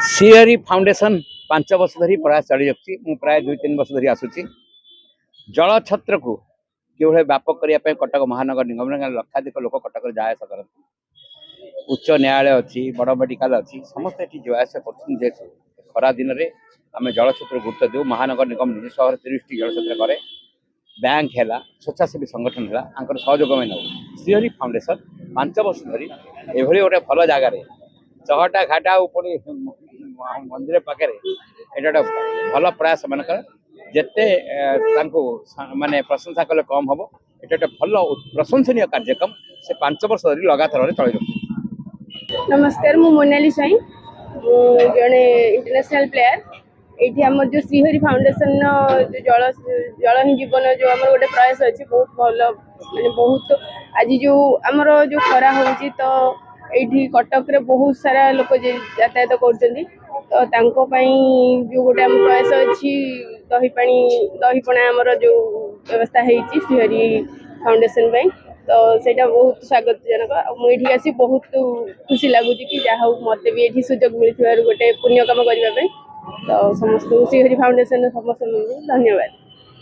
Shrihari foundation 5 वर्ष धरी प्रयास चली रखी प्राय 2-3 वर्ष धरी आसूची जल छत्र को किभले व्यापक करने कटक महानगर निगम लक्षाधिक लोक कटक जायास करती उच्च न्यायालय अच्छी बड़ मेडिकल अच्छी समस्त ये जायास कर खरा दिन में आम जल छत्र गुरुत्व दे महानगर निगम निज सहर 30 जल छत्र करे बैंक है स्वेच्छासेवी संगठन है सहयोग में नौ श्रीहरि फाउंडेशन 5 वर्ष धरी एभली गोटे भल जगार चहटा घाटा पुणी मंदिर पाखे ये भल प्रयास मानक जिते माने प्रशंसा कले कम हम ये भल प्रशंसनीय कार्यक्रम से 5 वर्ष धरी लगातार चल रखी। नमस्कार मु मोनाली साई जड़े इंटरनेशनल प्लेयर ये आम जो श्रीहरि फाउंडेशन जो जल जल ही जीवन जो आम गोटे प्रयास अच्छी बहुत भल माने बहुत आज जो आमर जो खरा हो तो ये कटक रे बहुत सारा लोक यातायात कर तो जो गोटे आम प्रयास अच्छी दही पानी दही पणा आमर जो व्यवस्था है श्रीहरि फाउंडेशन पे तो सेटा बहुत स्वागत जनक मुझे आसी बहुत खुशी लगुच कि जहाँ मत भी ये सुजोग मिलता गोटे पुण्य कम करने तो समस्त श्रीहरि फाउंडेशन समस्त धन्यवाद।